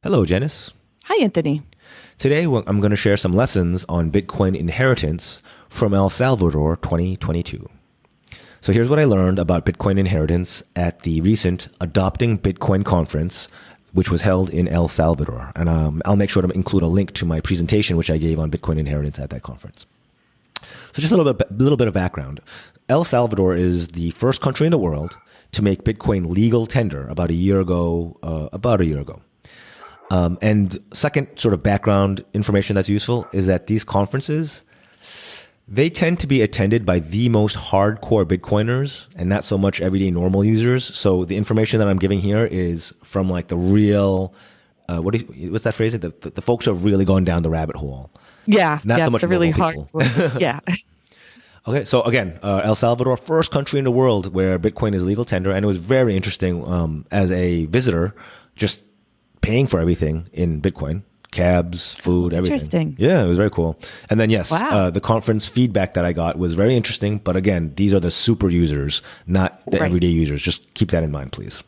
Hello, Janice. Hi, Anthony. Today I'm going to share some lessons on Bitcoin inheritance from El Salvador 2022. So here's what I learned about Bitcoin inheritance at the recent Adopting Bitcoin conference, which was held in El Salvador. And I'll make sure to include a link to my presentation, which I gave on Bitcoin inheritance at that conference. So just a little bit of background. El Salvador is the first country in the world to make Bitcoin legal tender about a year ago. And second sort of background information that's useful is that these conferences, they tend to be attended by the most hardcore Bitcoiners and not so much everyday normal users. So the information that I'm giving here is from like the real, what's that phrase? The folks who have really gone down the rabbit hole. Not so much the really hard. people. Yeah. Okay, so again, El Salvador, first country in the world where Bitcoin is legal tender, and it was very interesting as a visitor, just paying for everything in Bitcoin, cabs, food, everything. Interesting. Yeah, it was very cool. And then yes, Wow. The conference feedback that I got was very interesting, but again, these are the super users, not the everyday users. Just keep that in mind, please.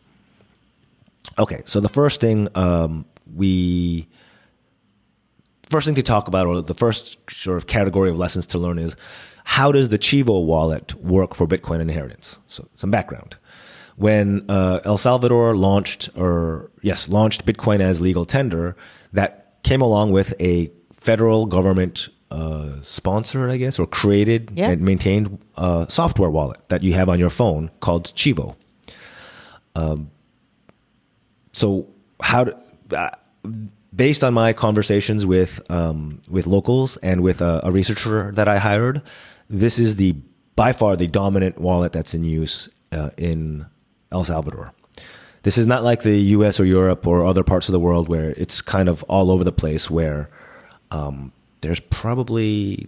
Okay, so the first thing to talk about, or the first sort of category of lessons to learn is, how does the Chivo wallet work for Bitcoin inheritance? So some background. When El Salvador launched Bitcoin as legal tender, that came along with a federal government sponsored, I guess, or created and maintained software wallet that you have on your phone called Chivo. Based on my conversations with locals and with a researcher that I hired, this is by far the dominant wallet that's in use in El Salvador. This is not like the US or Europe or other parts of the world where it's kind of all over the place, where there's probably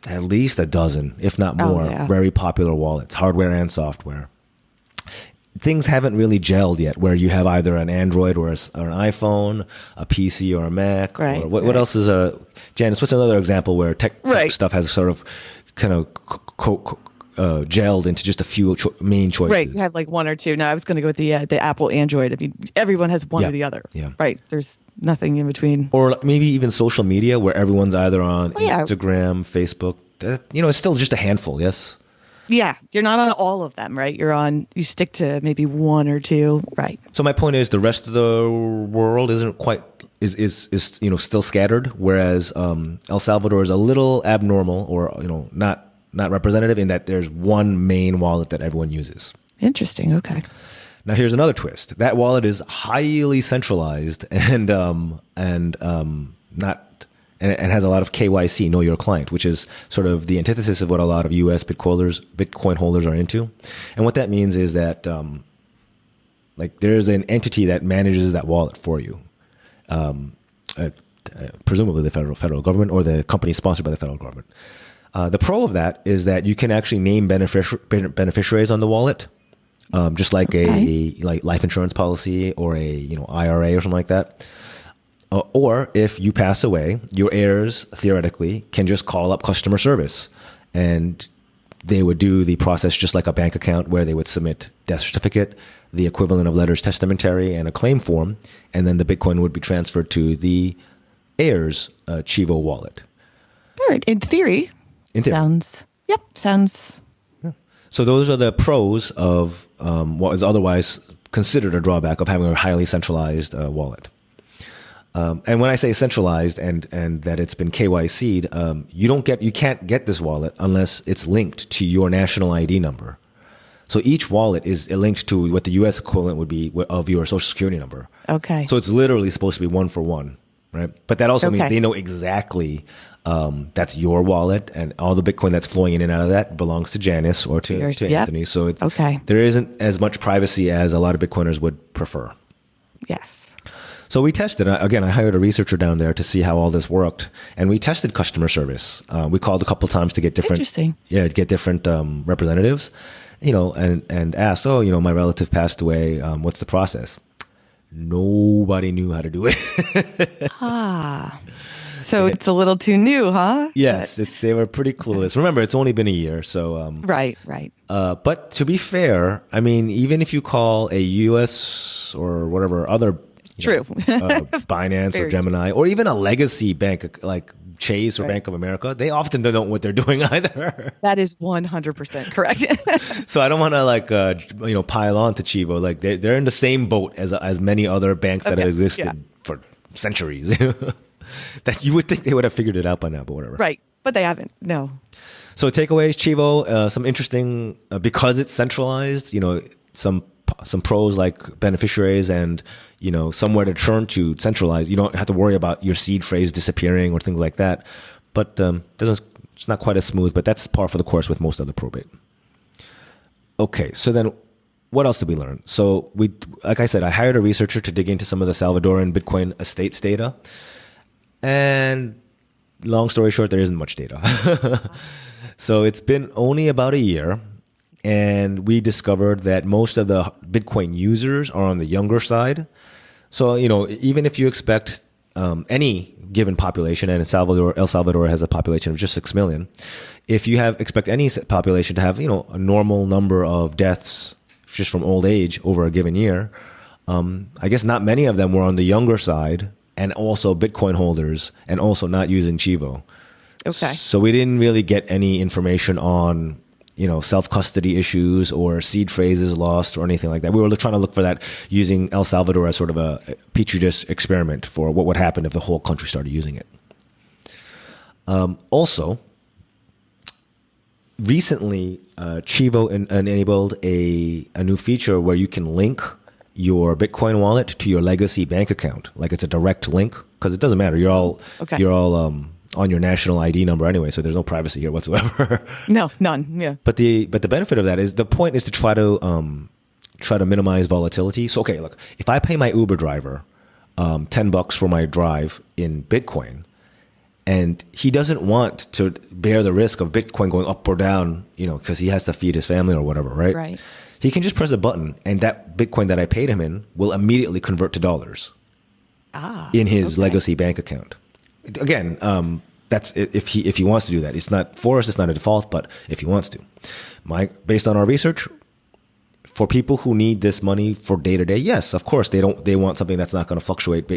at least a dozen, if not more, very popular wallets, hardware and software. Things haven't really gelled yet, where you have either an Android or an iPhone, a PC or a Mac. Right, or what else is Janice, what's another example where tech stuff has sort of kind of gelled into just a few main choices? Right. You have like one or two. No, I was going to go with the Apple Android. I mean, everyone has one or the other. Yeah. Right. There's nothing in between. Or maybe even social media, where everyone's either on Instagram, Facebook. It's still just a handful, yes? Yeah, you're not on all of them, right? You stick to maybe one or two, right? So my point is, the rest of the world isn't quite is still scattered, whereas El Salvador is a little abnormal, or not representative, in that there's one main wallet that everyone uses. Interesting. Okay. Now here's another twist. That wallet is highly centralized and has a lot of KYC, know your client, which is sort of the antithesis of what a lot of US Bitcoin holders are into. And what that means is that there's an entity that manages that wallet for you, presumably the federal government or the company sponsored by the federal government. The pro of that is that you can actually name beneficiaries on the wallet, just like a life insurance policy or a IRA or something like that. Or if you pass away, your heirs theoretically can just call up customer service, and they would do the process just like a bank account, where they would submit death certificate, the equivalent of letters testamentary, and a claim form, and then the Bitcoin would be transferred to the heirs' Chivo wallet. All right. In theory. Sounds. Yeah. So those are the pros of what is otherwise considered a drawback of having a highly centralized wallet. And when I say centralized and that it's been KYC'd, you can't get this wallet unless it's linked to your national ID number. So each wallet is linked to what the U.S. equivalent would be of your social security number. Okay. So it's literally supposed to be one for one, right? But that also means they know exactly that's your wallet, and all the Bitcoin that's flowing in and out of that belongs to Janice or to Anthony. So there isn't as much privacy as a lot of Bitcoiners would prefer. Yes. So we tested, again, I hired a researcher down there to see how all this worked, and we tested customer service. We called a couple times to get different representatives, and asked, my relative passed away, what's the process? Nobody knew how to do it. So it's a little too new, huh? Yes, they were pretty clueless. Remember, it's only been a year, so right. But to be fair, I mean, even if you call a U.S. or whatever other True. Binance or Very Gemini, or even a legacy bank like Chase or Right. Bank of America. They often don't know what they're doing either. That is 100% correct. So I don't want to pile on to Chivo. Like they're in the same boat as many other banks that have existed for centuries. That you would think they would have figured it out by now, but whatever. Right. But they haven't. No. So takeaways, Chivo, some interesting because it's centralized. Some pros like beneficiaries and somewhere to turn to centralized. You don't have to worry about your seed phrase disappearing or things like that. But it's not quite as smooth. But that's par for the course with most other probate. Okay, so then what else did we learn? So like I said, I hired a researcher to dig into some of the Salvadoran Bitcoin estates data, and long story short, there isn't much data. So it's been only about a year, and we discovered that most of the Bitcoin users are on the younger side. So, even if you expect any given population, and El Salvador has a population of just 6 million, if you expect any population to have, a normal number of deaths just from old age over a given year, I guess not many of them were on the younger side, and also Bitcoin holders, and also not using Chivo. Okay. So we didn't really get any information on, self-custody issues or seed phrases lost or anything like that. We were trying to look for that using El Salvador as sort of a petri dish experiment for what would happen if the whole country started using it. Also, recently, Chivo enabled a new feature where you can link your Bitcoin wallet to your legacy bank account. Like it's a direct link, because it doesn't matter. You're all on your national ID number anyway, so there's no privacy here whatsoever. No, none. Yeah. But the benefit of that is the point is to try to minimize volatility. So okay, look, if I pay my Uber driver $10 for my drive in Bitcoin, and he doesn't want to bear the risk of Bitcoin going up or down, because he has to feed his family or whatever, right? Right. He can just press a button, and that Bitcoin that I paid him in will immediately convert to dollars in his legacy bank account. Again, that's if he wants to do that. It's not for us. It's not a default, but if he wants to, based on our research, for people who need this money for day to day, yes, of course they want something that's not going to fluctuate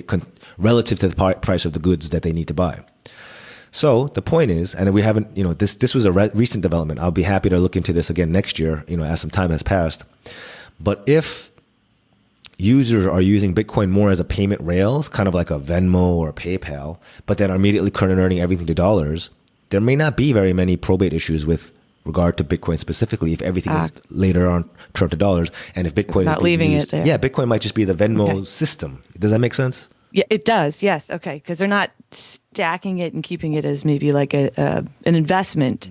relative to the price of the goods that they need to buy. So the point is, and we haven't, this was a recent development. I'll be happy to look into this again next year, as some time has passed. But if users are using Bitcoin more as a payment rails, kind of like a Venmo or a PayPal, but then are immediately converting everything to dollars, there may not be very many probate issues with regard to Bitcoin specifically if everything is later on turned to dollars. And if Bitcoin not leaving it there. Yeah, Bitcoin might just be the Venmo system. Does that make sense? Yeah, it does. Yes. Okay. Because they're not stacking it and keeping it as maybe like an investment.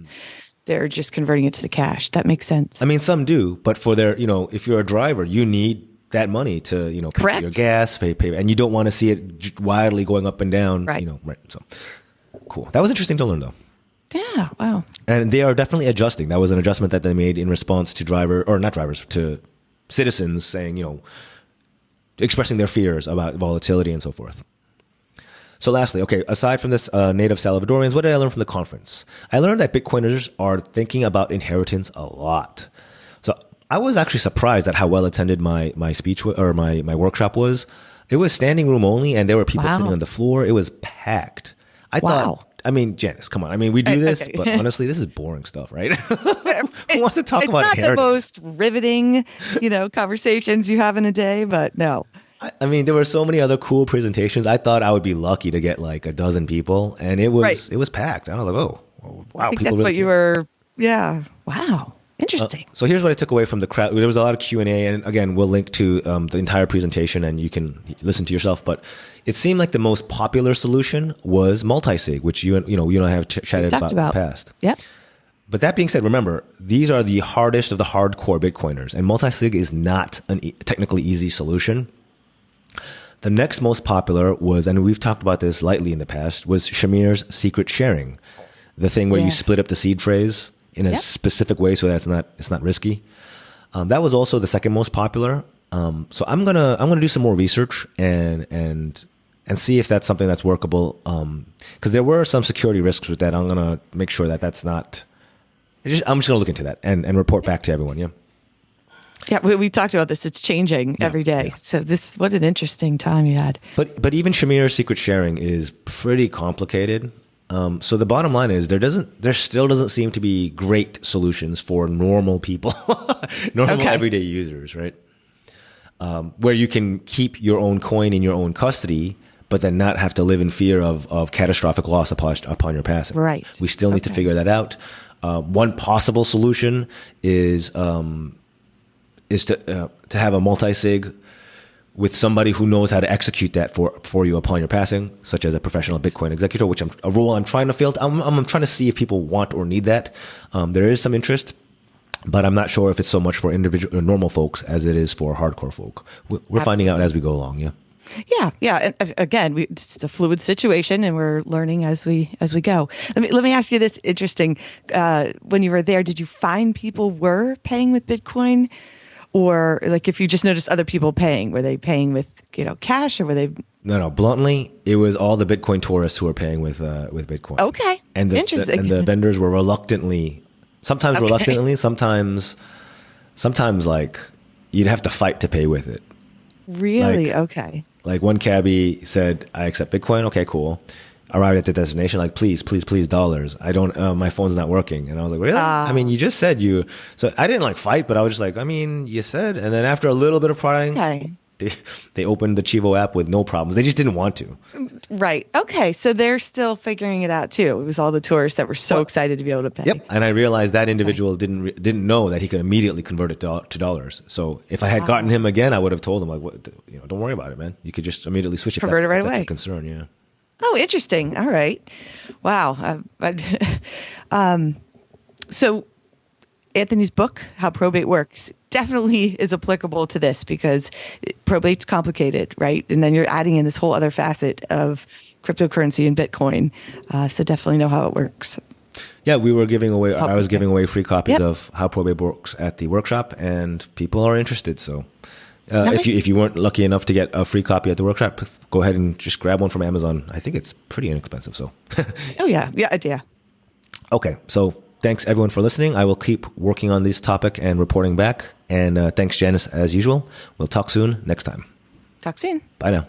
They're just converting it to the cash. That makes sense. I mean, some do, but for their, if you're a driver, you need that money to, pay for your gas, pay, and you don't want to see it wildly going up and down, right. Right. So cool. That was interesting to learn though. Yeah. Wow. And they are definitely adjusting. That was an adjustment that they made in response to to citizens saying, expressing their fears about volatility and so forth. So lastly, okay, aside from this native Salvadorians, what did I learn from the conference? I learned that Bitcoiners are thinking about inheritance a lot. So I was actually surprised at how well attended my speech or my workshop was. It was standing room only, and there were people sitting on the floor. It was packed. I thought, Janice, come on. I mean, we do this, but honestly, this is boring stuff, right? Who wants to talk about inheritance? It's not the most riveting, conversations you have in a day, but no. I mean, there were so many other cool presentations. I thought I would be lucky to get like a dozen people, and it was packed. I was like, oh, wow. I think that's what you were. Yeah. Wow. Interesting. So here's what I took away from the crowd. There was a lot of Q&A, and again, we'll link to the entire presentation, and you can listen to yourself. But it seemed like the most popular solution was multi-sig, which you and I have chatted about in the past. Yep. But that being said, remember, these are the hardest of the hardcore Bitcoiners, and multi-sig is not a technically easy solution. The next most popular was, and we've talked about this lightly in the past, was Shamir's secret sharing, the thing where you split up the seed phrase in a specific way so that it's not risky. That was also the second most popular. So I'm gonna do some more research and see if that's something that's workable. Because there were some security risks with that. I'm gonna make sure that that's not. I'm just gonna look into that and report back to everyone. Yeah. Yeah, we talked about this. It's changing every day. So what an interesting time you had. But even Shamir's secret sharing is pretty complicated. So the bottom line is there still doesn't seem to be great solutions for normal people, normal everyday users, right? Where you can keep your own coin in your own custody, but then not have to live in fear of catastrophic loss upon your passing. Right. We still need to figure that out. One possible solution is to have a multi-sig with somebody who knows how to execute that for you upon your passing, such as a professional Bitcoin executor, which a role I'm trying to fill. I'm trying to see if people want or need that. There is some interest, but I'm not sure if it's so much for individual normal folks as it is for hardcore folk. We're finding out as we go along. Yeah. Yeah. And again, it's a fluid situation, and we're learning as we go. Let me ask you this interesting. When you were there, did you find people were paying with Bitcoin? Or like if you just noticed other people paying, were they paying with cash, or were they? No. Bluntly, it was all the Bitcoin tourists who were paying with Bitcoin. Okay, and interesting. And the vendors were sometimes reluctantly, sometimes like you'd have to fight to pay with it. Really? Okay. Like one cabbie said, "I accept Bitcoin." Okay, cool. Arrived at the destination, like, please dollars. I don't, my phone's not working. And I was like, really? I mean, you just said you, so I didn't like fight, but I was just like, I mean, you said, and then after a little bit of prodding, they opened the Chivo app with no problems. They just didn't want to. Right. Okay. So they're still figuring it out too. It was all the tourists that were so excited to be able to pay. Yep. And I realized that individual didn't know that he could immediately convert it to dollars. So if I had gotten him again, I would have told him like, what, don't worry about it, man. You could just immediately switch it. Convert it right away. That's a concern. Yeah. Oh, interesting. All right. Wow. So Anthony's book, How Probate Works, definitely is applicable to this because probate's complicated, right? And then you're adding in this whole other facet of cryptocurrency and Bitcoin. So definitely know how it works. Yeah, I was giving away free copies of How Probate Works at the workshop, and people are interested. So if you weren't lucky enough to get a free copy at the workshop, go ahead and just grab one from Amazon. I think it's pretty inexpensive. So. Oh yeah. Okay, so thanks everyone for listening. I will keep working on this topic and reporting back. And thanks, Janice, as usual. We'll talk soon next time. Talk soon. Bye now.